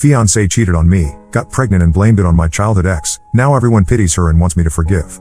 Fiancée cheated on me, got pregnant and blamed it on my childhood ex. Now everyone pities her and wants me to forgive.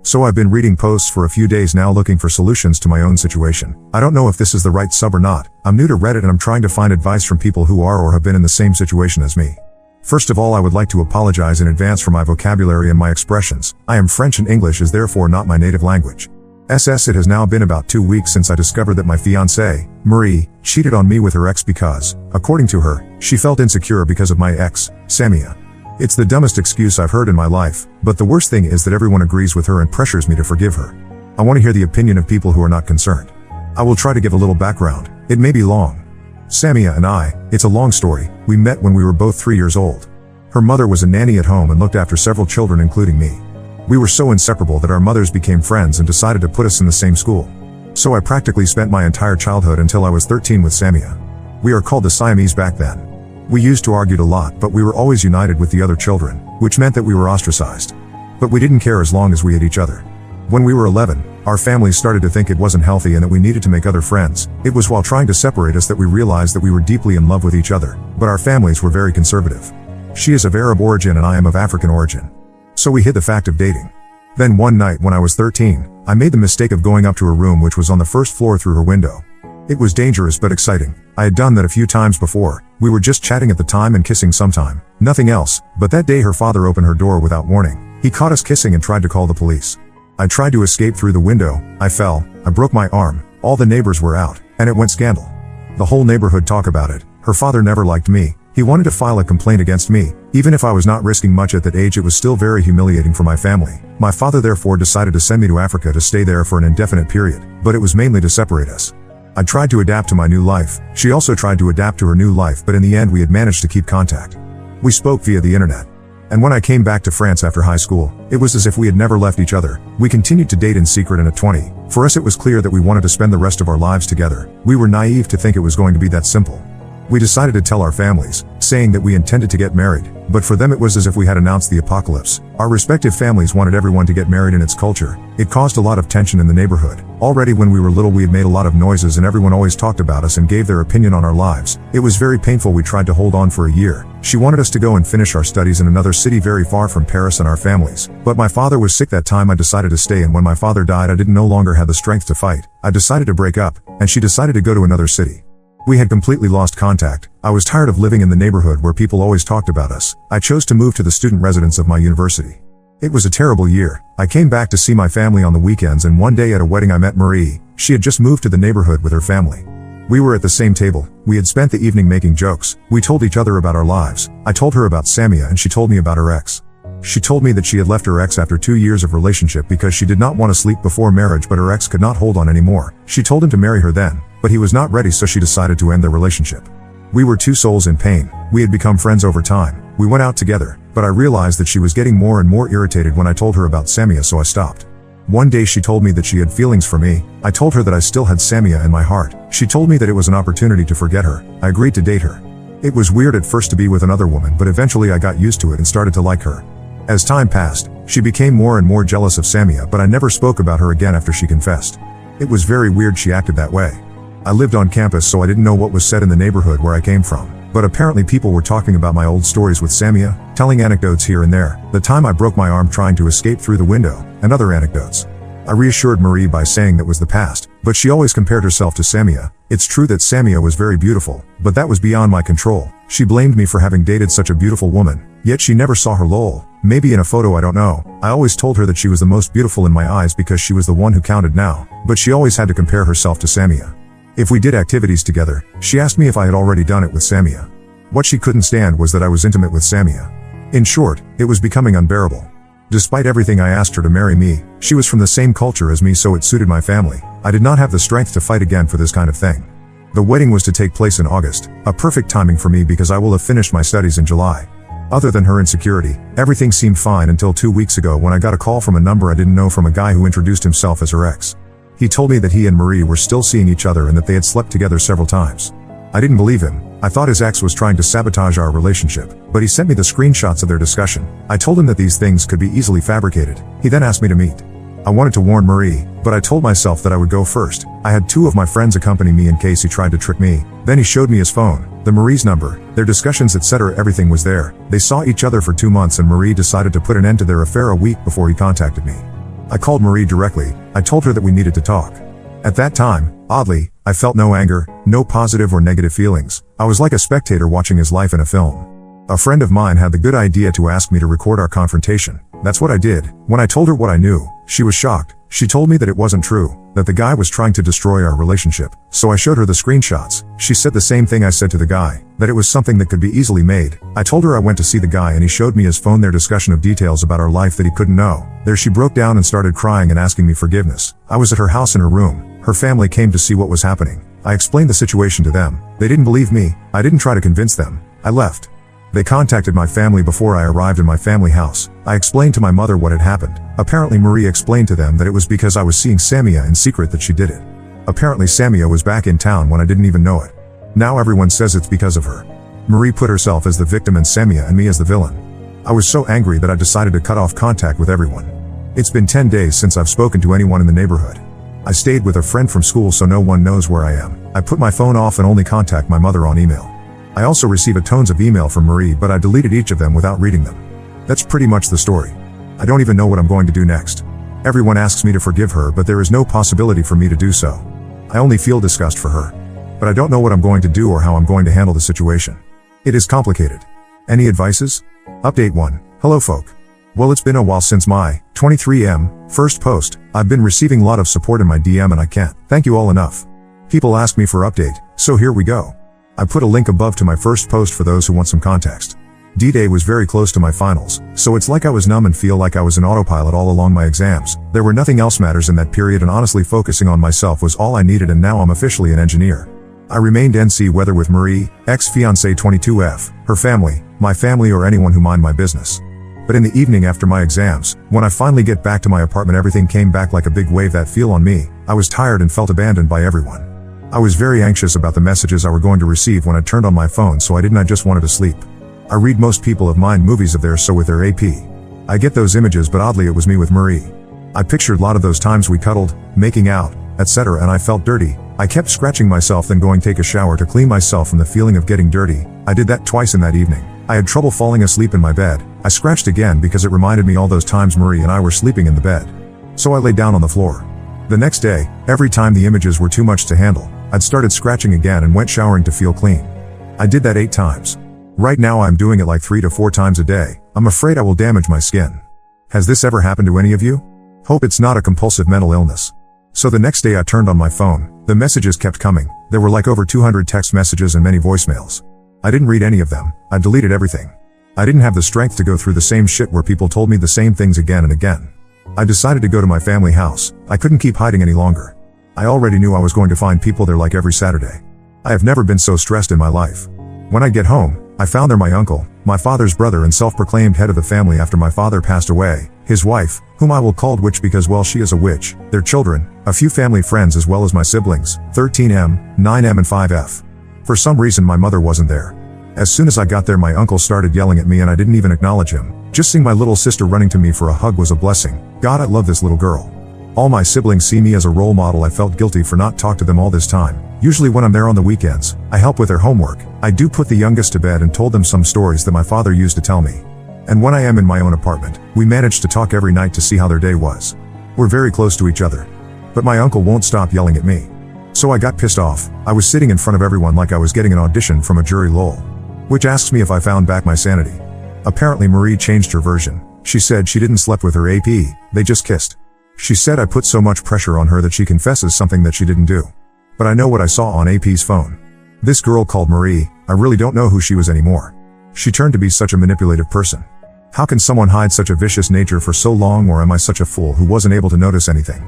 So I've been reading posts for a few days now looking for solutions to my own situation. I don't know if this is the right sub or not. I'm new to Reddit and I'm trying to find advice from people who are or have been in the same situation as me. First of all, I would like to apologize in advance for my vocabulary and my expressions. I am French and English is therefore not my native language. It has now been about 2 weeks since I discovered that my fiancée, Marie, cheated on me with her ex because, according to her, she felt insecure because of my ex, Samia. It's the dumbest excuse I've heard in my life, but the worst thing is that everyone agrees with her and pressures me to forgive her. I want to hear the opinion of people who are not concerned. I will try to give a little background. It may be long. Samia and I, it's a long story, we met when we were both 3 years old. Her mother was a nanny at home and looked after several children including me. We were so inseparable that our mothers became friends and decided to put us in the same school. So I practically spent my entire childhood until I was 13 with Samia. We are called the Siamese back then. We used to argue a lot, but we were always united with the other children, which meant that we were ostracized. But we didn't care as long as we had each other. When we were 11, our families started to think it wasn't healthy and that we needed to make other friends. It was while trying to separate us that we realized that we were deeply in love with each other, but our families were very conservative. She is of Arab origin and I am of African origin. So we hid the fact of dating. Then one night when I was 13, I made the mistake of going up to her room which was on the first floor through her window. It was dangerous but exciting. I had done that a few times before. We were just chatting at the time and kissing sometime. Nothing else, but that day her father opened her door without warning. He caught us kissing and tried to call the police. I tried to escape through the window. I fell. I broke my arm. All the neighbors were out, and it went scandal. The whole neighborhood talked about it. Her father never liked me. He wanted to file a complaint against me. Even if I was not risking much at that age, it was still very humiliating for my family. My father therefore decided to send me to Africa to stay there for an indefinite period, but it was mainly to separate us. I tried to adapt to my new life. She also tried to adapt to her new life, but in the end we had managed to keep contact. We spoke via the internet. And when I came back to France after high school, it was as if we had never left each other. We continued to date in secret and at 20. For us it was clear that we wanted to spend the rest of our lives together. We were naive to think it was going to be that simple. We decided to tell our families, saying that we intended to get married, but for them it was as if we had announced the apocalypse. Our respective families wanted everyone to get married in its culture. It caused a lot of tension in the neighborhood. Already when we were little we had made a lot of noises and everyone always talked about us and gave their opinion on our lives. It was very painful. We tried to hold on for a year. She wanted us to go and finish our studies in another city very far from Paris and our families. But my father was sick that time. I decided to stay, and when my father died I didn't no longer have the strength to fight. I decided to break up, and she decided to go to another city. We had completely lost contact. I was tired of living in the neighborhood where people always talked about us. I chose to move to the student residence of my university. It was a terrible year. I came back to see my family on the weekends, and one day at a wedding I met Marie. She had just moved to the neighborhood with her family. We were at the same table. We had spent the evening making jokes. We told each other about our lives. I told her about Samia and she told me about her ex. She told me that she had left her ex after 2 years of relationship because she did not want to sleep before marriage, but her ex could not hold on anymore. She told him to marry her then, but he was not ready, so she decided to end their relationship. We were two souls in pain. We had become friends over time. We went out together, but I realized that she was getting more and more irritated when I told her about Samia, so I stopped. One day she told me that she had feelings for me. I told her that I still had Samia in my heart. She told me that it was an opportunity to forget her. I agreed to date her. It was weird at first to be with another woman, but eventually I got used to it and started to like her. As time passed, she became more and more jealous of Samia, but I never spoke about her again after she confessed. It was very weird she acted that way. I lived on campus, so I didn't know what was said in the neighborhood where I came from. But apparently people were talking about my old stories with Samia, telling anecdotes here and there, the time I broke my arm trying to escape through the window, and other anecdotes. I reassured Marie by saying that was the past, but she always compared herself to Samia. It's true that Samia was very beautiful, but that was beyond my control. She blamed me for having dated such a beautiful woman, yet she never saw her lol. Maybe in a photo, I don't know. I always told her that she was the most beautiful in my eyes because she was the one who counted now, but she always had to compare herself to Samia. If we did activities together, she asked me if I had already done it with Samia. What she couldn't stand was that I was intimate with Samia. In short, it was becoming unbearable. Despite everything, I asked her to marry me. She was from the same culture as me, so it suited my family. I did not have the strength to fight again for this kind of thing. The wedding was to take place in August, a perfect timing for me because I will have finished my studies in July. Other than her insecurity, everything seemed fine until 2 weeks ago when I got a call from a number I didn't know from a guy who introduced himself as her ex. He told me that he and Marie were still seeing each other and that they had slept together several times. I didn't believe him. I thought his ex was trying to sabotage our relationship, but he sent me the screenshots of their discussion. I told him that these things could be easily fabricated. He then asked me to meet. I wanted to warn Marie, but I told myself that I would go first. I had 2 of my friends accompany me in case he tried to trick me. Then he showed me his phone. The Marie's number, their discussions etc. everything was there. They saw each other for 2 months and Marie decided to put an end to their affair a week before he contacted me. I called Marie directly. I told her that we needed to talk. At that time, oddly, I felt no anger, no positive or negative feelings. I was like a spectator watching his life in a film. A friend of mine had the good idea to ask me to record our confrontation. That's what I did. When I told her what I knew, she was shocked. She told me that it wasn't true, that the guy was trying to destroy our relationship. So I showed her the screenshots. She said the same thing I said to the guy, that it was something that could be easily made. I told her I went to see the guy and he showed me his phone, their discussion of details about our life that he couldn't know. There she broke down and started crying and asking me forgiveness. I was at her house in her room. Her family came to see what was happening. I explained the situation to them. They didn't believe me. I didn't try to convince them. I left. They contacted my family before I arrived in my family house. I explained to my mother what had happened. Apparently Marie explained to them that it was because I was seeing Samia in secret that she did it. Apparently Samia was back in town when I didn't even know it. Now everyone says it's because of her. Marie put herself as the victim and Samia and me as the villain. I was so angry that I decided to cut off contact with everyone. It's been 10 days since I've spoken to anyone in the neighborhood. I stayed with a friend from school so no one knows where I am. I put my phone off and only contact my mother on email. I also receive a tons of email from Marie, but I deleted each of them without reading them. That's pretty much the story. I don't even know what I'm going to do next. Everyone asks me to forgive her, but there is no possibility for me to do so. I only feel disgust for her. But I don't know what I'm going to do or how I'm going to handle the situation. It is complicated. Any advices? Update 1. Hello folk. Well, it's been a while since my 23M first post. I've been receiving a lot of support in my DM and I can't thank you all enough. People ask me for update, so here we go. I put a link above to my first post for those who want some context. D-Day was very close to my finals, so it's like I was numb and feel like I was in autopilot all along my exams. There were nothing else matters in that period and honestly focusing on myself was all I needed and now I'm officially an engineer. I remained NC whether with Marie, ex-fiancée 22F, her family, my family or anyone who mind my business. But in the evening after my exams, when I finally get back to my apartment everything came back like a big wave that feel on me. I was tired and felt abandoned by everyone. I was very anxious about the messages I were going to receive when I turned on my phone so I just wanted to sleep. I read most people of mine movies of theirs so with their AP. I get those images but oddly it was me with Marie. I pictured a lot of those times we cuddled, making out, etc. and I felt dirty. I kept scratching myself then going take a shower to clean myself from the feeling of getting dirty. I did that twice in that evening. I had trouble falling asleep in my bed. I scratched again because it reminded me all those times Marie and I were sleeping in the bed. So I lay down on the floor. The next day, every time the images were too much to handle, I'd started scratching again and went showering to feel clean. I did that 8 times. Right now I'm doing it like 3 to 4 times a day. I'm afraid I will damage my skin. Has this ever happened to any of you? Hope it's not a compulsive mental illness. So the next day I turned on my phone. The messages kept coming. There were like over 200 text messages and many voicemails. I didn't read any of them. I deleted everything. I didn't have the strength to go through the same shit where people told me the same things again and again. I decided to go to my family house. I couldn't keep hiding any longer. I already knew I was going to find people there like every Saturday. I have never been so stressed in my life. When I get home, I found there my uncle, my father's brother and self-proclaimed head of the family after my father passed away, his wife, whom I will call Witch because well she is a witch, their children, a few family friends as well as my siblings, 13M, 9M and 5F. For some reason my mother wasn't there. As soon as I got there my uncle started yelling at me and I didn't even acknowledge him. Just seeing my little sister running to me for a hug was a blessing. God, I love this little girl. All my siblings see me as a role model. I felt guilty for not talking to them all this time. Usually when I'm there on the weekends, I help with their homework. I do put the youngest to bed and told them some stories that my father used to tell me. And when I am in my own apartment, we manage to talk every night to see how their day was. We're very close to each other. But my uncle won't stop yelling at me. So I got pissed off. I was sitting in front of everyone like I was getting an audition from a jury lol. Which asks me if I found back my sanity. Apparently Marie changed her version. She said she didn't sleep with her AP, they just kissed. She said I put so much pressure on her that she confesses something that she didn't do. But I know what I saw on AP's phone. This girl called Marie, I really don't know who she was anymore. She turned to be such a manipulative person. How can someone hide such a vicious nature for so long, or am I such a fool who wasn't able to notice anything?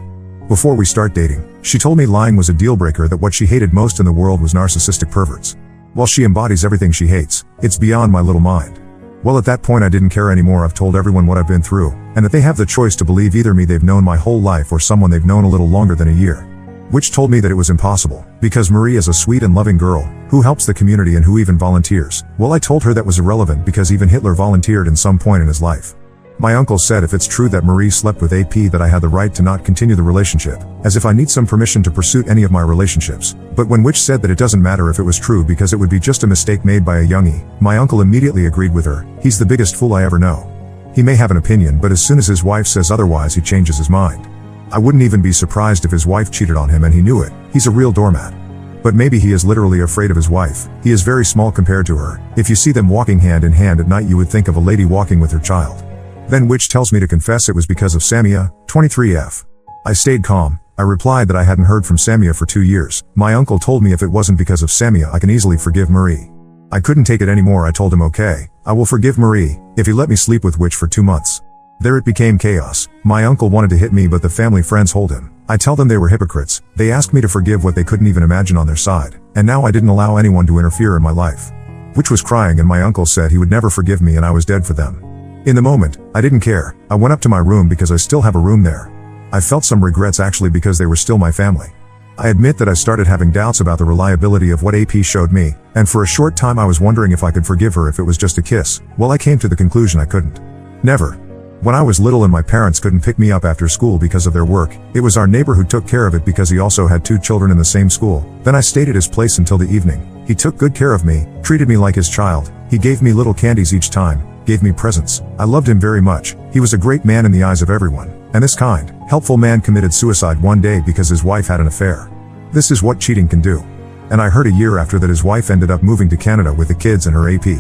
Before we start dating, she told me lying was a deal breaker, that what she hated most in the world was narcissistic perverts. While she embodies everything she hates, it's beyond my little mind. Well, at that point I didn't care anymore. I've told everyone what I've been through, and that they have the choice to believe either me they've known my whole life or someone they've known a little longer than a year. Which told me that it was impossible, because Marie is a sweet and loving girl, who helps the community and who even volunteers. Well, I told her that was irrelevant because even Hitler volunteered in some point in his life. My uncle said if it's true that Marie slept with AP that I had the right to not continue the relationship, as if I need some permission to pursue any of my relationships. But when Witch said that it doesn't matter if it was true because it would be just a mistake made by a youngie, my uncle immediately agreed with her. He's the biggest fool I ever know. He may have an opinion, but as soon as his wife says otherwise he changes his mind. I wouldn't even be surprised if his wife cheated on him and he knew it. He's a real doormat. But maybe he is literally afraid of his wife. He is very small compared to her. If you see them walking hand in hand at night you would think of a lady walking with her child. Then Witch tells me to confess it was because of Samia, 23F. I stayed calm. I replied that I hadn't heard from Samia for 2 years. My uncle told me if it wasn't because of Samia I can easily forgive Marie. I couldn't take it anymore. I told him okay, I will forgive Marie, if he let me sleep with Witch for 2 months. There it became chaos. My uncle wanted to hit me but the family friends hold him. I tell them they were hypocrites. They asked me to forgive what they couldn't even imagine on their side. And now I didn't allow anyone to interfere in my life. Witch was crying and my uncle said he would never forgive me and I was dead for them. In the moment, I didn't care. I went up to my room because I still have a room there. I felt some regrets actually because they were still my family. I admit that I started having doubts about the reliability of what AP showed me, and for a short time I was wondering if I could forgive her if it was just a kiss. Well, I came to the conclusion I couldn't. Never. When I was little and my parents couldn't pick me up after school because of their work, it was our neighbor who took care of it because he also had 2 children in the same school. Then I stayed at his place until the evening. He took good care of me, treated me like his child. He gave me little candies each time, gave me presents. I loved him very much. He was a great man in the eyes of everyone. And this kind, helpful man committed suicide one day because his wife had an affair. This is what cheating can do. And I heard a year after that his wife ended up moving to Canada with the kids and her AP.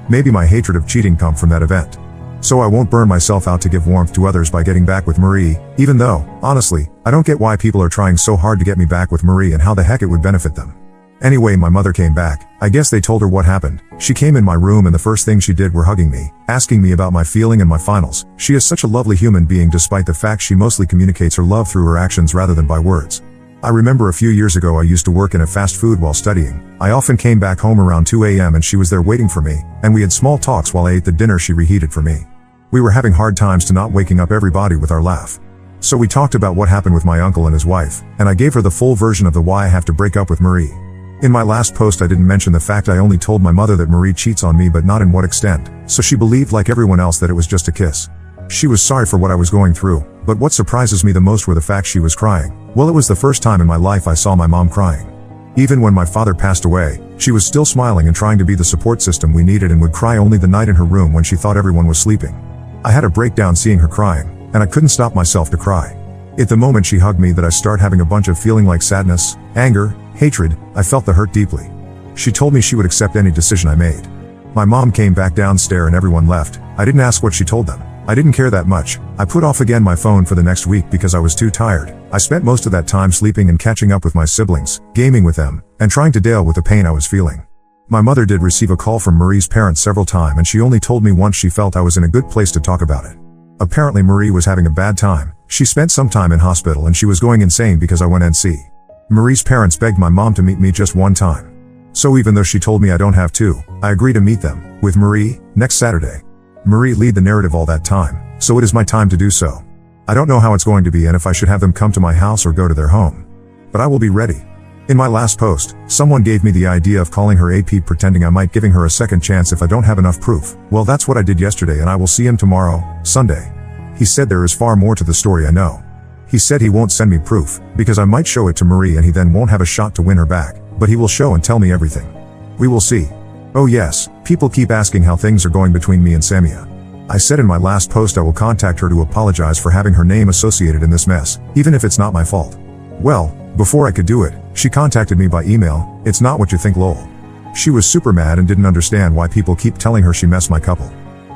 Maybe my hatred of cheating come from that event. So I won't burn myself out to give warmth to others by getting back with Marie, even though, honestly, I don't get why people are trying so hard to get me back with Marie and how the heck it would benefit them. Anyway, my mother came back. I guess they told her what happened. She came in my room and the first thing she did were hugging me, asking me about my feeling and my finals. She is such a lovely human being despite the fact she mostly communicates her love through her actions rather than by words. I remember a few years ago I used to work in a fast food while studying. I often came back home around 2 a.m. and she was there waiting for me, and we had small talks while I ate the dinner she reheated for me. We were having hard times to not waking up everybody with our laugh. So we talked about what happened with my uncle and his wife, and I gave her the full version of the why I have to break up with Marie. In my last post I didn't mention the fact I only told my mother that Marie cheats on me but not in what extent, so she believed like everyone else that it was just a kiss. She was sorry for what I was going through, but what surprises me the most were the fact she was crying. Well, it was the first time in my life I saw my mom crying. Even when my father passed away, she was still smiling and trying to be the support system we needed and would cry only the night in her room when she thought everyone was sleeping. I had a breakdown seeing her crying, and I couldn't stop myself to cry. At the moment she hugged me that I start having a bunch of feeling like sadness, anger, hatred. I felt the hurt deeply. She told me she would accept any decision I made. My mom came back downstairs and everyone left. I didn't ask what she told them. I didn't care that much. I put off again my phone for the next week because I was too tired. I spent most of that time sleeping and catching up with my siblings, gaming with them, and trying to deal with the pain I was feeling. My mother did receive a call from Marie's parents several times and she only told me once she felt I was in a good place to talk about it. Apparently Marie was having a bad time. She spent some time in hospital and she was going insane because I went NC. Marie's parents begged my mom to meet me just one time. So even though she told me I don't have to, I agreed to meet them, with Marie, next Saturday. Marie lead the narrative all that time, so it is my time to do so. I don't know how it's going to be and if I should have them come to my house or go to their home. But I will be ready. In my last post, someone gave me the idea of calling her AP pretending I might giving her a second chance if I don't have enough proof. Well, that's what I did yesterday and I will see him tomorrow, Sunday. He said there is far more to the story I know. He said he won't send me proof, because I might show it to Marie and he then won't have a shot to win her back, but he will show and tell me everything. We will see. Oh yes, people keep asking how things are going between me and Samia. I said in my last post I will contact her to apologize for having her name associated in this mess, even if it's not my fault. Well, before I could do it, she contacted me by email. It's not what you think, lol. She was super mad and didn't understand why people keep telling her she messed my couple.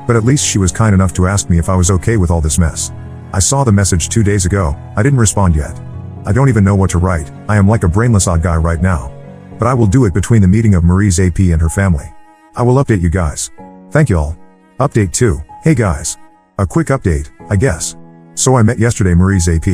But at least she was kind enough to ask me if I was okay with all this mess. I saw the message 2 days ago. I didn't respond yet. I don't even know what to write. I am like a brainless odd guy right now. But I will do it between the meeting of Marie's AP and her family. I will update you guys. Thank you all. Update 2. Hey guys. A quick update, I guess. So I met yesterday Marie's AP.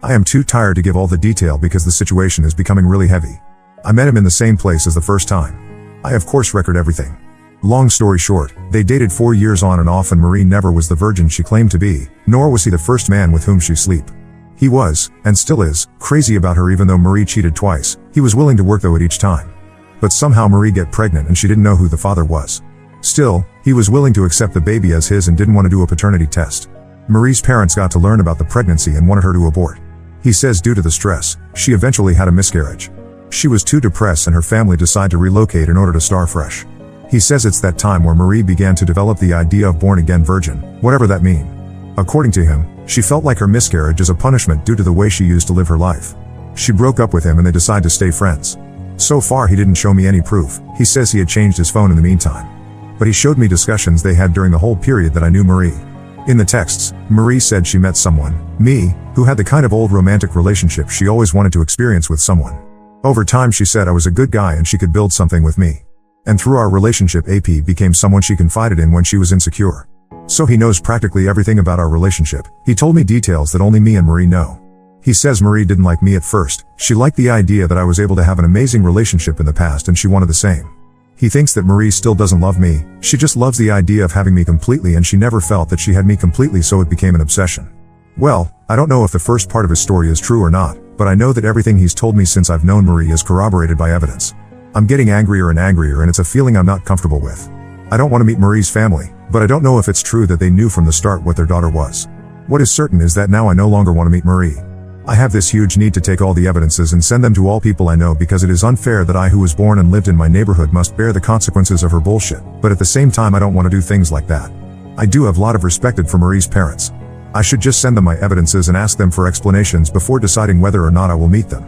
I am too tired to give all the detail because the situation is becoming really heavy. I met him in the same place as the first time. I of course record everything. Long story short, they dated 4 years on and off and Marie never was the virgin she claimed to be, nor was he the first man with whom she sleep. He was, and still is, crazy about her even though Marie cheated twice. He was willing to work though at each time. But somehow Marie get pregnant and she didn't know who the father was. Still, he was willing to accept the baby as his and didn't want to do a paternity test. Marie's parents got to learn about the pregnancy and wanted her to abort. He says due to the stress, she eventually had a miscarriage. She was too depressed and her family decided to relocate in order to start fresh. He says it's that time where Marie began to develop the idea of born-again virgin, whatever that mean. According to him, she felt like her miscarriage is a punishment due to the way she used to live her life. She broke up with him and they decided to stay friends. So far he didn't show me any proof. He says he had changed his phone in the meantime. But he showed me discussions they had during the whole period that I knew Marie. In the texts, Marie said she met someone, me, who had the kind of old romantic relationship she always wanted to experience with someone. Over time she said I was a good guy and she could build something with me. And through our relationship AP became someone she confided in when she was insecure. So he knows practically everything about our relationship. He told me details that only me and Marie know. He says Marie didn't like me at first. She liked the idea that I was able to have an amazing relationship in the past and she wanted the same. He thinks that Marie still doesn't love me. She just loves the idea of having me completely and she never felt that she had me completely, so it became an obsession. Well, I don't know if the first part of his story is true or not, but I know that everything he's told me since I've known Marie is corroborated by evidence. I'm getting angrier and angrier and it's a feeling I'm not comfortable with. I don't want to meet Marie's family, but I don't know if it's true that they knew from the start what their daughter was. What is certain is that now I no longer want to meet Marie. I have this huge need to take all the evidences and send them to all people I know because it is unfair that I, who was born and lived in my neighborhood, must bear the consequences of her bullshit, but at the same time I don't want to do things like that. I do have a lot of respect for Marie's parents. I should just send them my evidences and ask them for explanations before deciding whether or not I will meet them.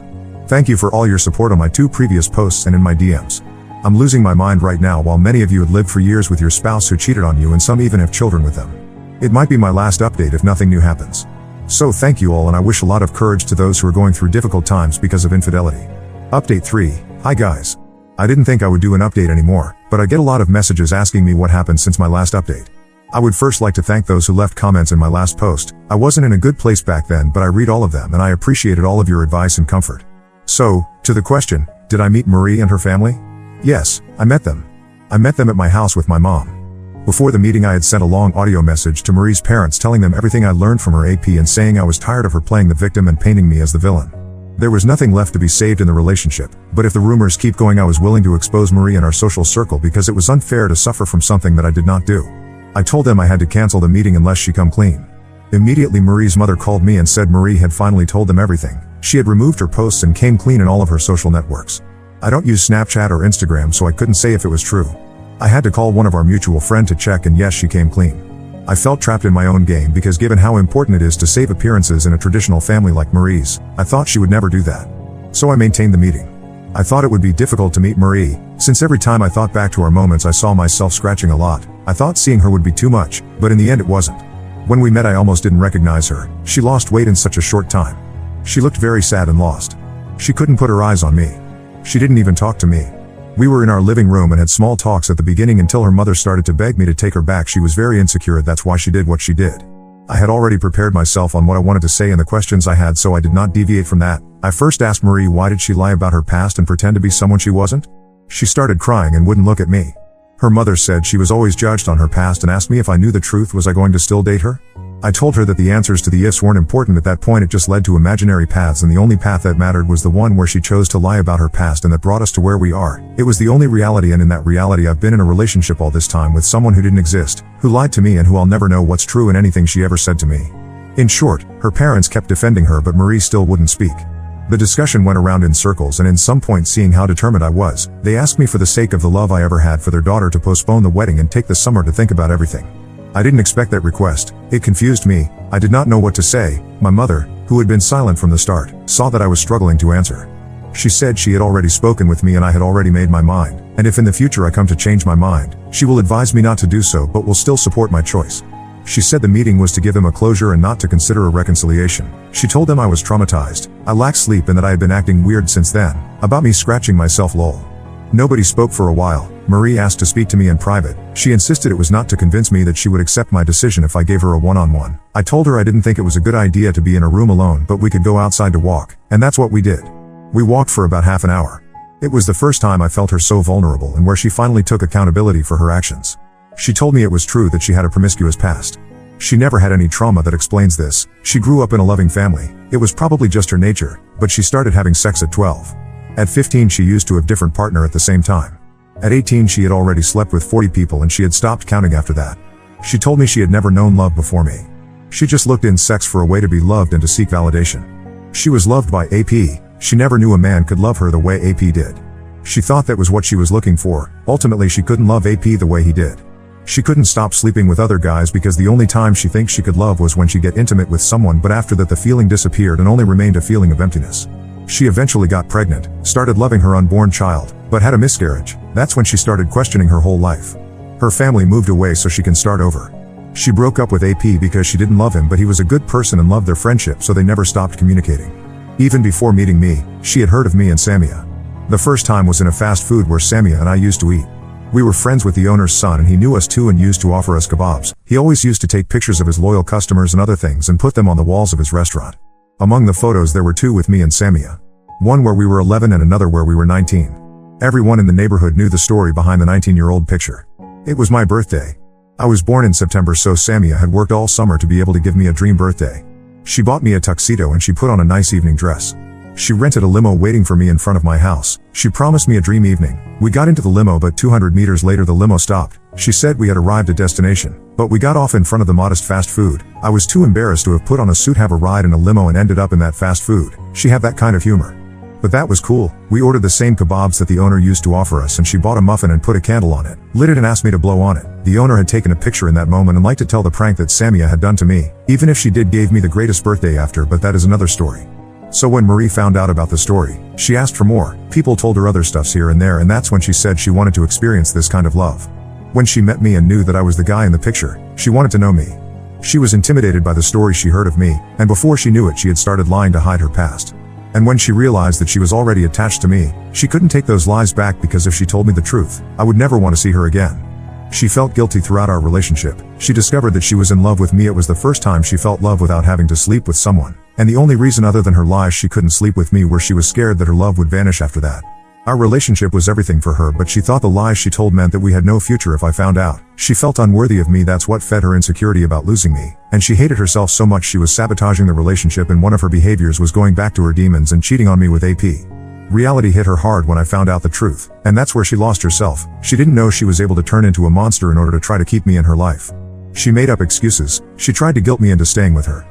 Thank you for all your support on my 2 previous posts and in my DMs. I'm losing my mind right now while many of you had lived for years with your spouse who cheated on you and some even have children with them. It might be my last update if nothing new happens. So thank you all and I wish a lot of courage to those who are going through difficult times because of infidelity. Update 3. Hi guys. I didn't think I would do an update anymore, but I get a lot of messages asking me what happened since my last update. I would first like to thank those who left comments in my last post. I wasn't in a good place back then, but I read all of them and I appreciated all of your advice and comfort. So, to the question, did I meet Marie and her family? Yes, I met them. I met them at my house with my mom. Before the meeting I had sent a long audio message to Marie's parents telling them everything I learned from her AP and saying I was tired of her playing the victim and painting me as the villain. There was nothing left to be saved in the relationship, but if the rumors keep going I was willing to expose Marie in our social circle because it was unfair to suffer from something that I did not do. I told them I had to cancel the meeting unless she come clean. Immediately Marie's mother called me and said Marie had finally told them everything. She had removed her posts and came clean in all of her social networks. I don't use Snapchat or Instagram, so I couldn't say if it was true. I had to call one of our mutual friend to check and yes, she came clean. I felt trapped in my own game because given how important it is to save appearances in a traditional family like Marie's, I thought she would never do that. So I maintained the meeting. I thought it would be difficult to meet Marie, since every time I thought back to our moments I saw myself scratching a lot. I thought seeing her would be too much, but in the end it wasn't. When we met I almost didn't recognize her. She lost weight in such a short time. She looked very sad and lost. She couldn't put her eyes on me. She didn't even talk to me. We were in our living room and had small talks at the beginning until her mother started to beg me to take her back. She was very insecure, that's why she did what she did. I had already prepared myself on what I wanted to say and the questions I had, so I did not deviate from that. I first asked Marie why did she lie about her past and pretend to be someone she wasn't? She started crying and wouldn't look at me. Her mother said she was always judged on her past and asked me if I knew the truth, was I going to still date her? I told her that the answers to the ifs weren't important at that point, it just led to imaginary paths and the only path that mattered was the one where she chose to lie about her past and that brought us to where we are. It was the only reality, and in that reality I've been in a relationship all this time with someone who didn't exist, who lied to me and who I'll never know what's true in anything she ever said to me. In short, her parents kept defending her but Marie still wouldn't speak. The discussion went around in circles and in some point, seeing how determined I was, they asked me for the sake of the love I ever had for their daughter to postpone the wedding and take the summer to think about everything. I didn't expect that request. It confused me. I did not know what to say. My mother, who had been silent from the start, saw that I was struggling to answer. She said she had already spoken with me and I had already made my mind, and if in the future I come to change my mind, she will advise me not to do so but will still support my choice. She said the meeting was to give them a closure and not to consider a reconciliation. She told them I was traumatized, I lacked sleep and that I had been acting weird since then, about me scratching myself lol. Nobody spoke for a while. Marie asked to speak to me in private. She insisted it was not to convince me that she would accept my decision if I gave her a one-on-one. I told her I didn't think it was a good idea to be in a room alone, but we could go outside to walk, and that's what we did. We walked for about half an hour. It was the first time I felt her so vulnerable and where she finally took accountability for her actions. She told me it was true that she had a promiscuous past. She never had any trauma that explains this. She grew up in a loving family. It was probably just her nature, but she started having sex at 12. At 15 she used to have different partner at the same time. At 18 she had already slept with 40 people and she had stopped counting after that. She told me she had never known love before me. She just looked in sex for a way to be loved and to seek validation. She was loved by AP, she never knew a man could love her the way AP did. She thought that was what she was looking for. Ultimately she couldn't love AP the way he did. She couldn't stop sleeping with other guys because the only time she thinks she could love was when she get intimate with someone, but after that the feeling disappeared and only remained a feeling of emptiness. She eventually got pregnant, started loving her unborn child, but had a miscarriage. That's when she started questioning her whole life. Her family moved away so she can start over. She broke up with AP because she didn't love him, but he was a good person and loved their friendship, so they never stopped communicating. Even before meeting me, she had heard of me and Samia. The first time was in a fast food where Samia and I used to eat. We were friends with the owner's son and he knew us too and used to offer us kebabs. He always used to take pictures of his loyal customers and other things and put them on the walls of his restaurant. Among the photos there were two with me and Samia. One where we were 11 and another where we were 19. Everyone in the neighborhood knew the story behind the 19-year-old picture. It was my birthday. I was born in September, so Samia had worked all summer to be able to give me a dream birthday. She bought me a tuxedo and she put on a nice evening dress. She rented a limo waiting for me in front of my house. She promised me a dream evening. We got into the limo, but 200 meters later the limo stopped. She said we had arrived at destination, but we got off in front of the modest fast food. I was too embarrassed to have put on a suit, have a ride in a limo and ended up in that fast food. She had that kind of humor. But that was cool. We ordered the same kebabs that the owner used to offer us and she bought a muffin and put a candle on it, lit it and asked me to blow on it. The owner had taken a picture in that moment and liked to tell the prank that Samia had done to me. Even if she did, gave me the greatest birthday after, but that is another story. So when Marie found out about the story, she asked for more. People told her other stuffs here and there, and that's when she said she wanted to experience this kind of love. When she met me and knew that I was the guy in the picture, she wanted to know me. She was intimidated by the story she heard of me, and before she knew it she had started lying to hide her past. And when she realized that she was already attached to me, she couldn't take those lies back, because if she told me the truth, I would never want to see her again. She felt guilty throughout our relationship. She discovered that she was in love with me. It was the first time she felt love without having to sleep with someone. And the only reason other than her lies she couldn't sleep with me were she was scared that her love would vanish after that. Our relationship was everything for her, but she thought the lies she told meant that we had no future if I found out. She felt unworthy of me. That's what fed her insecurity about losing me. And she hated herself so much she was sabotaging the relationship, and one of her behaviors was going back to her demons and cheating on me with AP. Reality hit her hard when I found out the truth, and that's where she lost herself. She didn't know she was able to turn into a monster in order to try to keep me in her life. She made up excuses. She tried to guilt me into staying with her.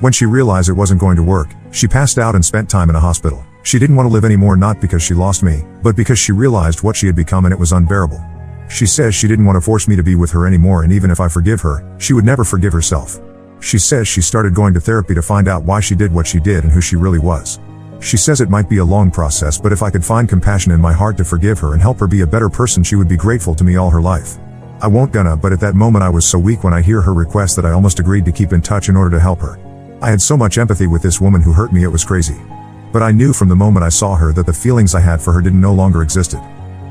When she realized it wasn't going to work, she passed out and spent time in a hospital. She didn't want to live anymore, not because she lost me, but because she realized what she had become and it was unbearable. She says she didn't want to force me to be with her anymore, and even if I forgive her, she would never forgive herself. She says she started going to therapy to find out why she did what she did and who she really was. She says it might be a long process, but if I could find compassion in my heart to forgive her and help her be a better person, she would be grateful to me all her life. I won't gonna, but at that moment I was so weak when I hear her request that I almost agreed to keep in touch in order to help her. I had so much empathy with this woman who hurt me, it was crazy. But I knew from the moment I saw her that the feelings I had for her no longer existed.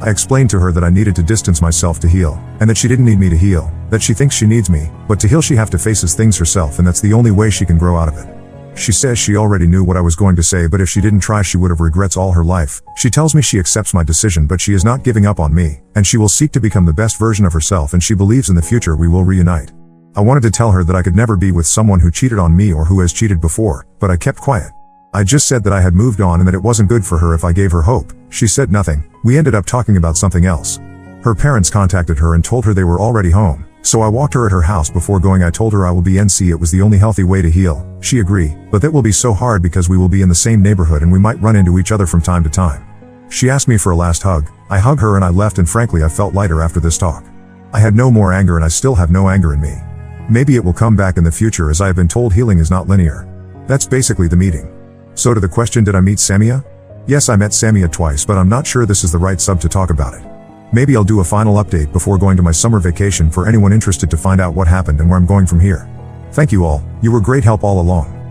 I explained to her that I needed to distance myself to heal, and that she didn't need me to heal, that she thinks she needs me, but to heal she have to face things herself, and that's the only way she can grow out of it. She says she already knew what I was going to say, but if she didn't try she would have regrets all her life. She tells me she accepts my decision, but she is not giving up on me, and she will seek to become the best version of herself, and she believes in the future we will reunite. I wanted to tell her that I could never be with someone who cheated on me or who has cheated before, but I kept quiet. I just said that I had moved on and that it wasn't good for her if I gave her hope. She said nothing. We ended up talking about something else. Her parents contacted her and told her they were already home. So I walked her at her house before going. I told her I will be NC. It was the only healthy way to heal. She agreed, but that will be so hard because we will be in the same neighborhood and we might run into each other from time to time. She asked me for a last hug. I hugged her and I left, and frankly I felt lighter after this talk. I had no more anger, and I still have no anger in me. Maybe it will come back in the future, as I have been told healing is not linear. That's basically the meeting. So to the question, did I meet Samia? Yes, I met Samia twice, but I'm not sure this is the right sub to talk about it. Maybe I'll do a final update before going to my summer vacation for anyone interested to find out what happened and where I'm going from here. Thank you all. You were great help all along.